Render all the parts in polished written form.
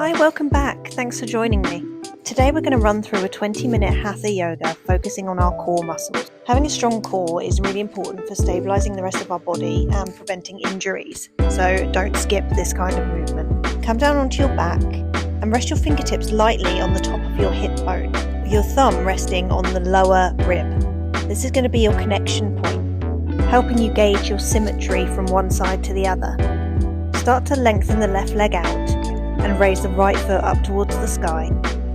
Hi, welcome back. Thanks for joining me. Today we're going to run through a 20-minute Hatha yoga focusing on our core muscles. Having a strong core is really important for stabilising the rest of our body and preventing injuries, so don't skip this kind of movement. Come down onto your back and rest your fingertips lightly on the top of your hip bone, with your thumb resting on the lower rib. This is going to be your connection point, helping you gauge your symmetry from one side to the other. Start to lengthen the left leg out and raise the right foot up towards the sky.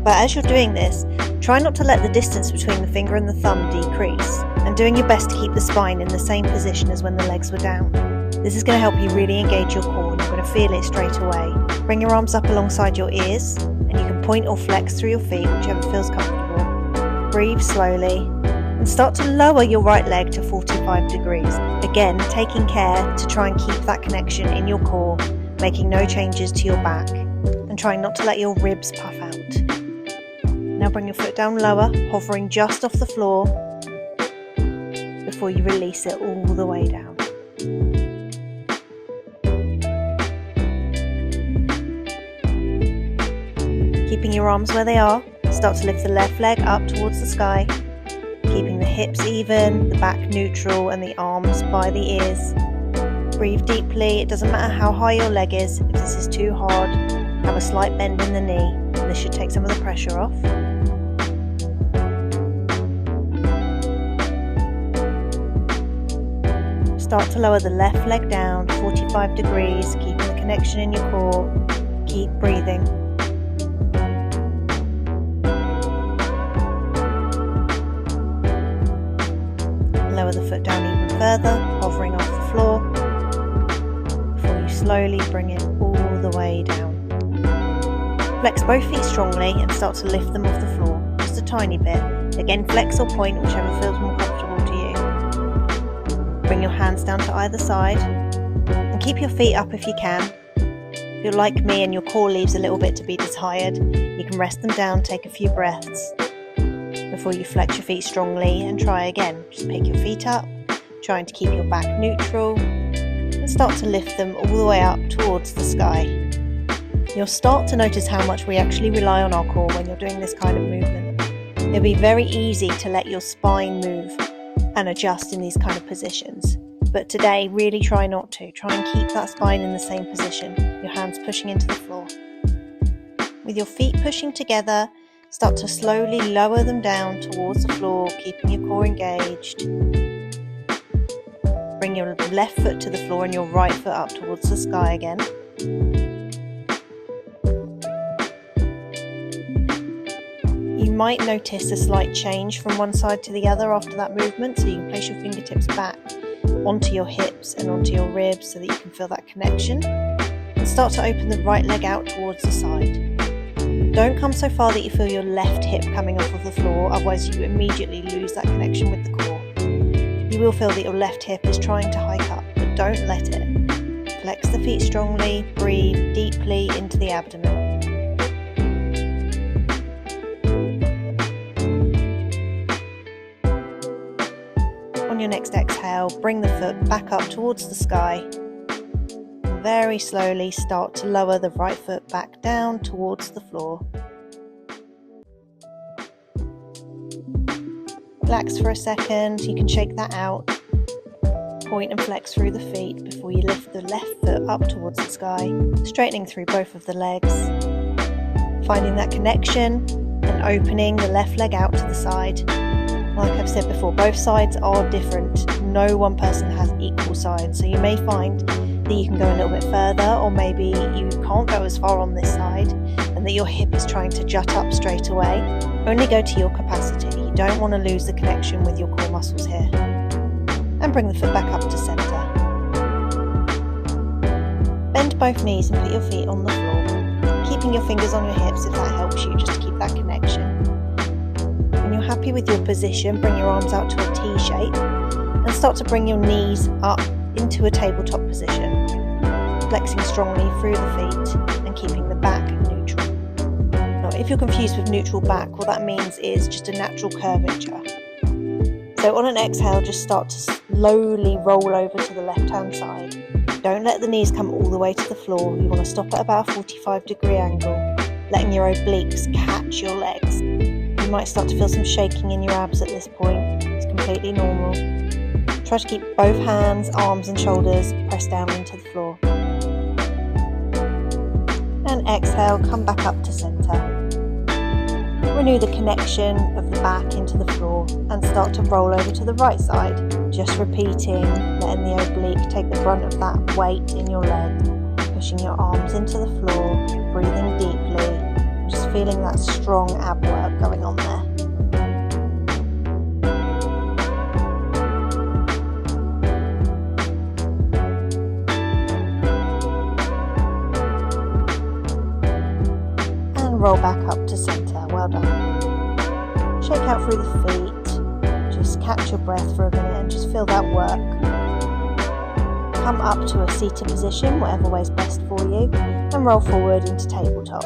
But as you're doing this, try not to let the distance between the finger and the thumb decrease, and doing your best to keep the spine in the same position as when the legs were down. This is going to help you really engage your core, and you're going to feel it straight away. Bring your arms up alongside your ears, and you can point or flex through your feet, whichever feels comfortable. Breathe slowly, and start to lower your right leg to 45 degrees. Again, taking care to try and keep that connection in your core, making no changes to your back, and trying not to let your ribs puff out. Now bring your foot down lower, hovering just off the floor before you release it all the way down. Keeping your arms where they are, start to lift the left leg up towards the sky, keeping the hips even, the back neutral, and the arms by the ears. Breathe deeply. It doesn't matter how high your leg is. If this is too hard, have a slight bend in the knee, and this should take some of the pressure off. Start to lower the left leg down 45 degrees, keeping the connection in your core. Keep breathing. Lower the foot down even further, hovering off the floor, before you slowly bring it all the way down. Flex both feet strongly and start to lift them off the floor, just a tiny bit. Again, flex or point, whichever feels more comfortable to you. Bring your hands down to either side and keep your feet up if you can. If you're like me and your core leaves a little bit to be desired, you can rest them down, take a few breaths before you flex your feet strongly and try again. Just pick your feet up, trying to keep your back neutral, and start to lift them all the way up towards the sky. You'll start to notice how much we actually rely on our core when you're doing this kind of movement. It'll be very easy to let your spine move and adjust in these kind of positions. But today, really try not to. Try and keep that spine in the same position, your hands pushing into the floor. With your feet pushing together, start to slowly lower them down towards the floor, keeping your core engaged. Bring your left foot to the floor and your right foot up towards the sky again. You might notice a slight change from one side to the other after that movement, so you can place your fingertips back onto your hips and onto your ribs so that you can feel that connection. And start to open the right leg out towards the side. Don't come so far that you feel your left hip coming off of the floor, otherwise you immediately lose that connection with the core. You will feel that your left hip is trying to hike up, but don't let it. Flex the feet strongly, breathe deeply into the abdomen. On your next exhale, bring the foot back up towards the sky. Very slowly start to lower the right foot back down towards the floor. Relax for a second, you can shake that out. Point and flex through the feet before you lift the left foot up towards the sky, straightening through both of the legs. Finding that connection and opening the left leg out to the side. Like I've said before, both sides are different. No one person has equal sides, so you may find that you can go a little bit further, or maybe you can't go as far on this side and that your hip is trying to jut up straight away. Only go to your capacity. You don't want to lose the connection with your core muscles here. And bring the foot back up to centre. Bend both knees and put your feet on the floor, keeping your fingers on your hips if that helps you, just to keep that connection. When you're happy with your position, bring your arms out to a T shape and start to bring your knees up into a tabletop position, flexing strongly through the feet and keeping the back neutral. Now, if you're confused with neutral back, what that means is just a natural curvature. So on an exhale, just start to slowly roll over to the left-hand side. Don't let the knees come all the way to the floor. You want to stop at about a 45-degree angle. letting your obliques catch your legs. You might start to feel some shaking in your abs at this point. It's completely normal. Try to keep both hands, arms and shoulders pressed down into the floor. And exhale, come back up to centre. Renew the connection of the back into the floor and start to roll over to the right side. Just repeating, letting the oblique take the brunt of that weight in your leg. Pushing your arms into the floor, breathing deeply, just feeling that strong ab work going on there. And roll back up to centre, well done. Shake out through the feet, just catch your breath for a minute and just feel that work. Come up to a seated position, whatever way is best for you, and roll forward into tabletop.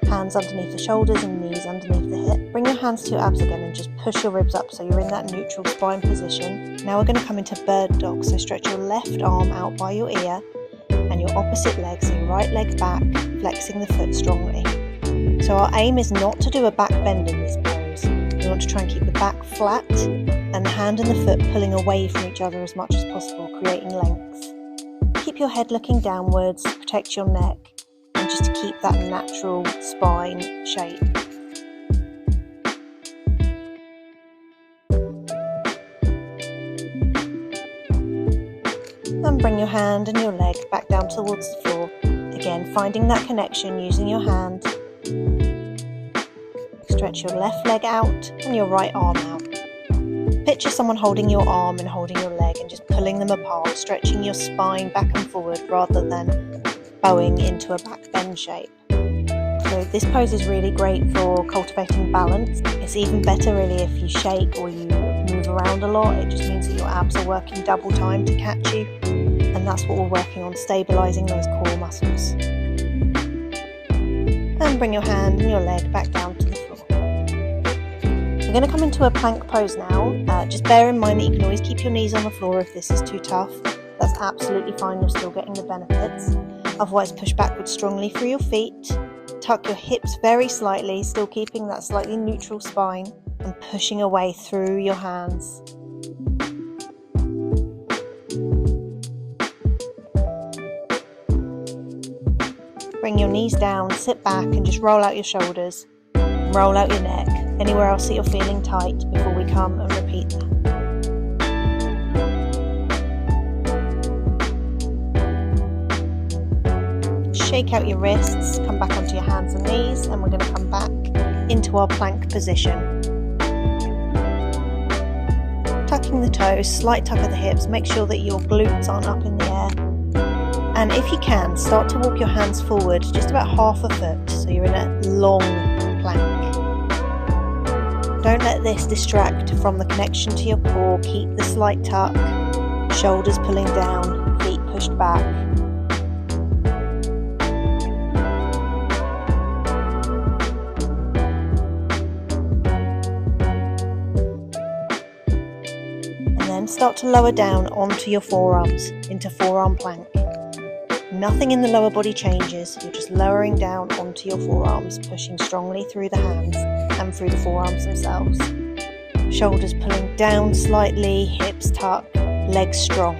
Hands underneath the shoulders and knees underneath the hip. Bring your hands to your abs again and just push your ribs up so you're in that neutral spine position. Now we're going to come into bird dog, so stretch your left arm out by your ear and your opposite leg, so your right leg back, flexing the foot strongly. So our aim is not to do a back bend in this pose. We want to try and keep the back flat and the hand and the foot pulling away from each other as much as possible, creating length. Keep your head looking downwards, protect your neck, and just to keep that natural spine shape. And bring your hand and your leg back down towards the floor. Again, finding that connection using your hand. Stretch your left leg out and your right arm out. Picture someone holding your arm and holding your leg and just pulling them apart, stretching your spine back and forward rather than bowing into a back bend shape. So this pose is really great for cultivating balance. It's even better really if you shake or you move around a lot. It just means that your abs are working double time to catch you, and that's what we're working on, stabilising those core muscles. And bring your hand and your leg back down to the floor. We're going to come into a plank pose now. Just bear in mind that you can always keep your knees on the floor if this is too tough. That's absolutely fine, you're still getting the benefits. Otherwise, push backwards strongly through your feet. Tuck your hips very slightly, still keeping that slightly neutral spine, and pushing away through your hands. Bring your knees down, sit back and just roll out your shoulders. Roll out your neck. Anywhere else that you're feeling tight before we come and repeat that. Shake out your wrists, come back onto your hands and knees, and we're going to come back into our plank position. Tucking the toes, slight tuck of the hips, make sure that your glutes aren't up in the air. And if you can, start to walk your hands forward just about half a foot, so you're in a long plank. Don't let this distract from the connection to your core. Keep the slight tuck, shoulders pulling down, feet pushed back. And then start to lower down onto your forearms into forearm plank. Nothing in the lower body changes, you're just lowering down onto your forearms, pushing strongly through the hands and through the forearms themselves. Shoulders pulling down slightly, hips tucked, legs strong.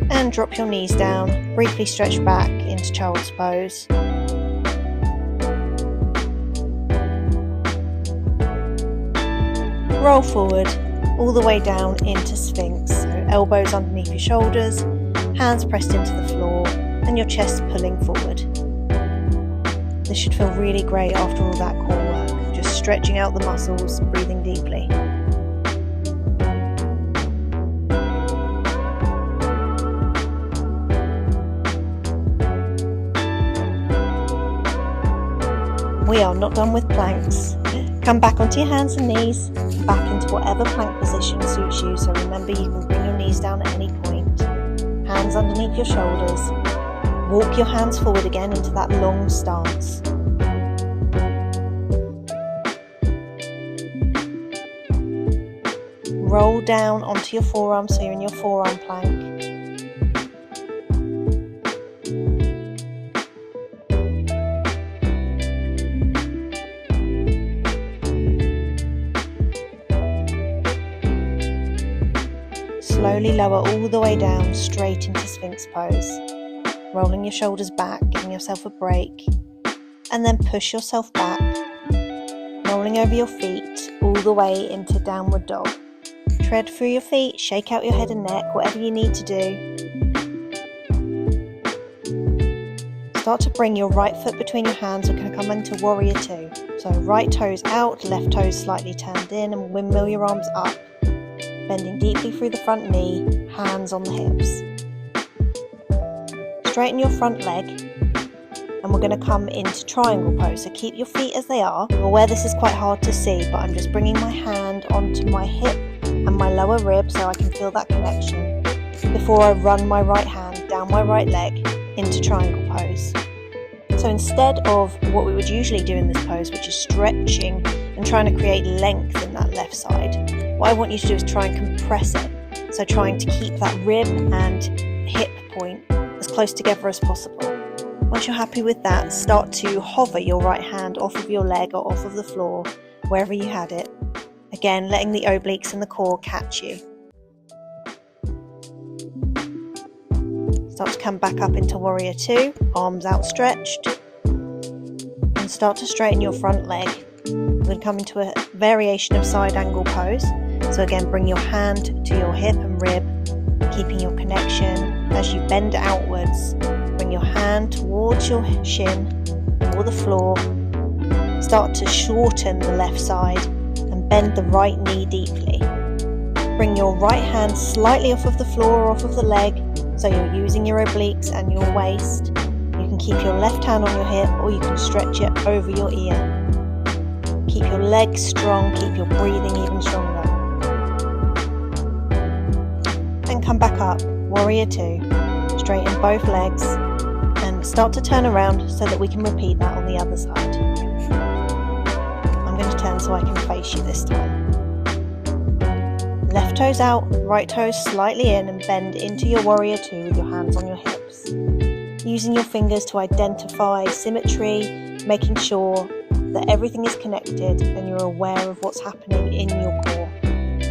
And drop your knees down, briefly stretch back into child's pose. Roll forward, all the way down into Sphinx. So elbows underneath your shoulders, hands pressed into the floor, and your chest pulling forward. This should feel really great after all that core work, just stretching out the muscles, breathing deeply. We are not done with planks. Come back onto your hands and knees, back into whatever plank position suits you, so remember you can bring your knees down at any point. Hands underneath your shoulders. Walk your hands forward again into that long stance. Roll down onto your forearm so you're in your forearm plank. slowly lower all the way down, straight into Sphinx pose. Rolling your shoulders back, giving yourself a break, and then push yourself back, rolling over your feet all the way into downward dog. Tread through your feet, shake out your head and neck, whatever you need to do. Start to bring your right foot between your hands. We're going to come into warrior two. So right toes out, left toes slightly turned in, and windmill your arms up. Bending deeply through the front knee, hands on the hips. Straighten your front leg, and we're going to come into triangle pose. So keep your feet as they are. I'm aware this is quite hard to see, but I'm just bringing my hand onto my hip and my lower rib so I can feel that connection before I run my right hand down my right leg into triangle pose. So instead of what we would usually do in this pose, which is stretching and trying to create length in that left side, what I want you to do is try and compress it. So trying to keep that rib and hip point as close together as possible. Once you're happy with that, start to hover your right hand off of your leg or off of the floor, wherever you had it. Again, letting the obliques and the core catch you. Start to come back up into warrior two, arms outstretched, and start to straighten your front leg. We're going to come into a variation of side angle pose. So again, bring your hand to your hip and rib, keeping your connection as you bend outwards. Bring your hand towards your shin or the floor. Start to shorten the left side and bend the right knee deeply. Bring your right hand slightly off of the floor or off of the leg, so you're using your obliques and your waist. You can keep your left hand on your hip, or you can stretch it over your ear. Keep your legs strong, keep your breathing even stronger. And come back up, warrior two. Straighten both legs and start to turn around so that we can repeat that on the other side. I'm going to turn so I can face you this time. Left toes out, right toes slightly in, and bend into your warrior two with your hands on your hips. Using your fingers to identify symmetry, making sure that everything is connected and you're aware of what's happening in your core.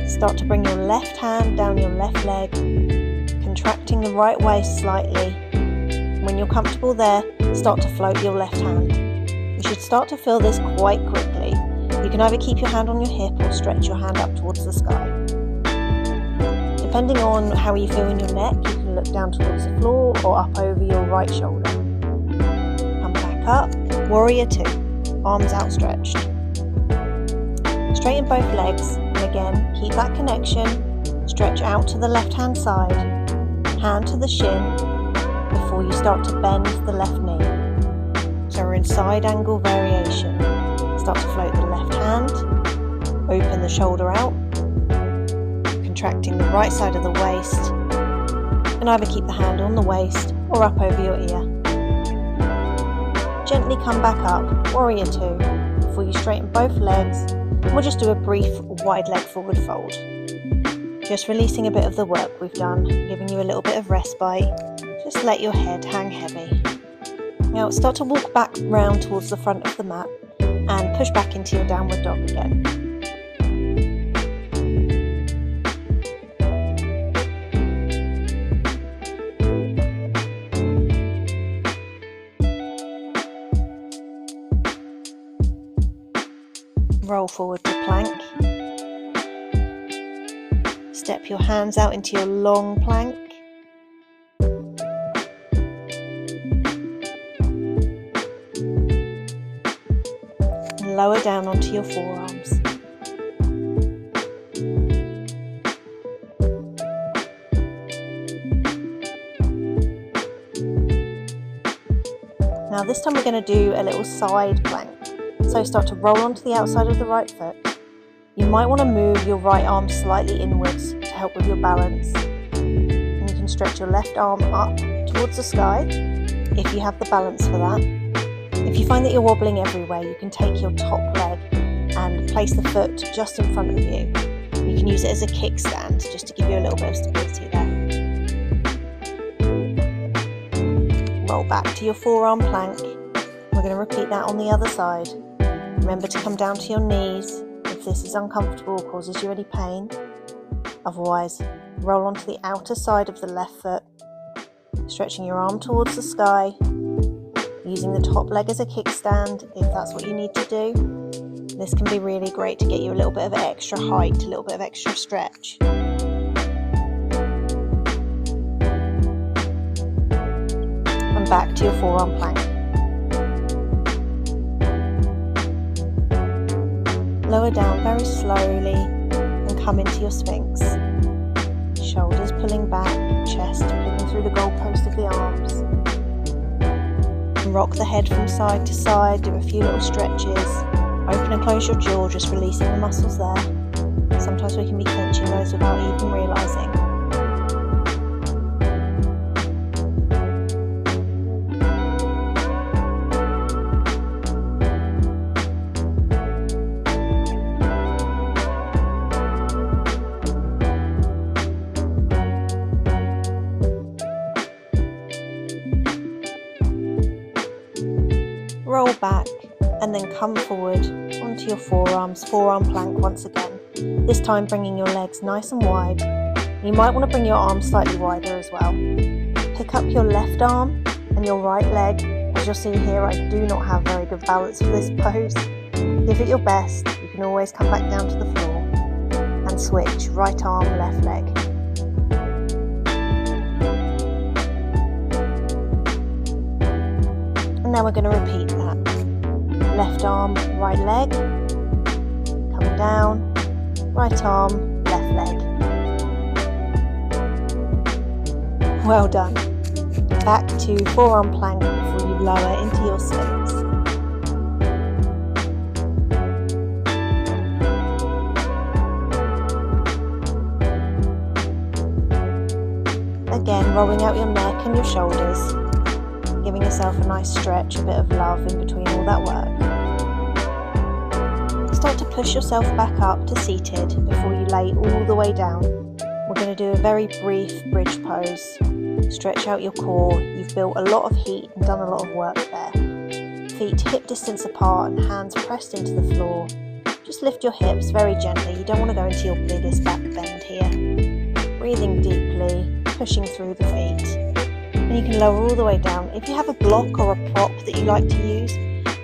Start to bring your left hand down your left leg, contracting the right waist slightly. When you're comfortable there, start to float your left hand. You should start to feel this quite quickly. You can either keep your hand on your hip or stretch your hand up towards the sky. Depending on how you feel in your neck, you can look down towards the floor or up over your right shoulder. Come back up, warrior two, arms outstretched. Straighten both legs, and again, keep that connection. Stretch out to the left hand side, hand to the shin, before you start to bend the left knee. So we're in side angle variation. Start to float the left hand, open the shoulder out, contracting the right side of the waist, and either keep the hand on the waist or up over your ear. Gently come back up, warrior two, before you straighten both legs, and we'll just do a brief wide leg forward fold. Just releasing a bit of the work we've done, giving you a little bit of respite. Just let your head hang heavy. Now start to walk back round towards the front of the mat and push back into your downward dog again. Roll forward to plank. Step your hands out into your long plank. And lower down onto your forearms. Now this time we're going to do a little side plank. So start to roll onto the outside of the right foot. You might want to move your right arm slightly inwards to help with your balance. And you can stretch your left arm up towards the sky if you have the balance for that. If you find that you're wobbling everywhere, you can take your top leg and place the foot just in front of you. You can use it as a kickstand just to give you a little bit of stability there. Roll back to your forearm plank. We're going to repeat that on the other side. Remember to come down to your knees if this is uncomfortable or causes you any pain. Otherwise, Roll onto the outer side of the left foot, stretching your arm towards the sky, using the top leg as a kickstand if that's what you need to do. This can be really great to get you a little bit of extra height, a little bit of extra stretch. And back to your forearm plank. Lower down very slowly and come into your Sphinx. Shoulders pulling back, chest pulling through the goalpost of the arms. And rock the head from side to side, do a few little stretches. Open and close your jaw, just releasing the muscles there. Sometimes we can be clenching those without even realising. Roll back and then come forward onto your forearms, forearm plank once again. This time bringing your legs nice and wide. You might want to bring your arms slightly wider as well. Pick up your left arm and your right leg. As you'll see here, I do not have very good balance for this pose. Give it your best. You can always come back down to the floor and switch right arm, left leg. And now we're going to repeat that. Left arm, right leg, coming down, right arm, left leg. Well done. Back to forearm plank before you lower into your Sphinx. Again, rolling out your neck and your shoulders, giving yourself a nice stretch, a bit of love in between all that work. Start to push yourself back up to seated before you lay all the way down. We're going to do a very brief bridge pose. Stretch out your core. You've built a lot of heat and done a lot of work there. Feet hip distance apart and hands pressed into the floor. Just lift your hips very gently. You don't want to go into your biggest back bend here. Breathing deeply, pushing through the feet. And you can lower all the way down. If you have a block or a prop that you like to use,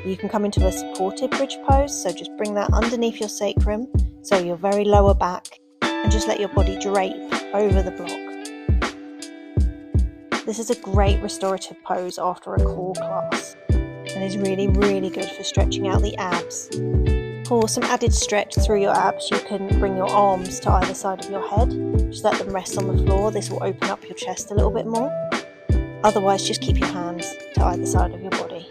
you can come into a supported bridge pose, so just bring that underneath your sacrum, so your very lower back, and just let your body drape over the block. This is a great restorative pose after a core class, and is really, really good for stretching out the abs. For some added stretch through your abs, you can bring your arms to either side of your head, just let them rest on the floor. This will open up your chest a little bit more. Otherwise, just keep your hands to either side of your body.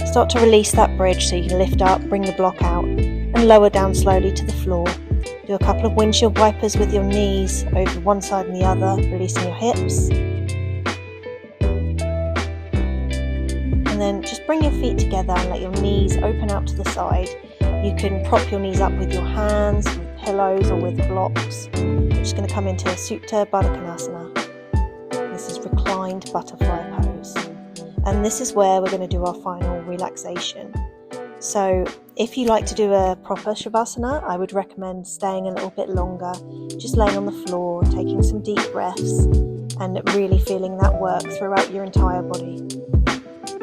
Start to release that bridge so you can lift up, bring the block out, and lower down slowly to the floor. Do a couple of windshield wipers with your knees over one side and the other, releasing your hips. And then just bring your feet together and let your knees open out to the side. You can prop your knees up with your hands, with pillows or with blocks. We're just going to come into Supta Baddha Konasana. This is reclined butterfly pose. And this is where we're going to do our final relaxation. So if you like to do a proper Shavasana, I would recommend staying a little bit longer, just laying on the floor, taking some deep breaths, and really feeling that work throughout your entire body.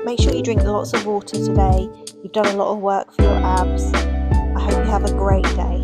Make sure you drink lots of water today. You've done a lot of work for your abs. I hope you have a great day.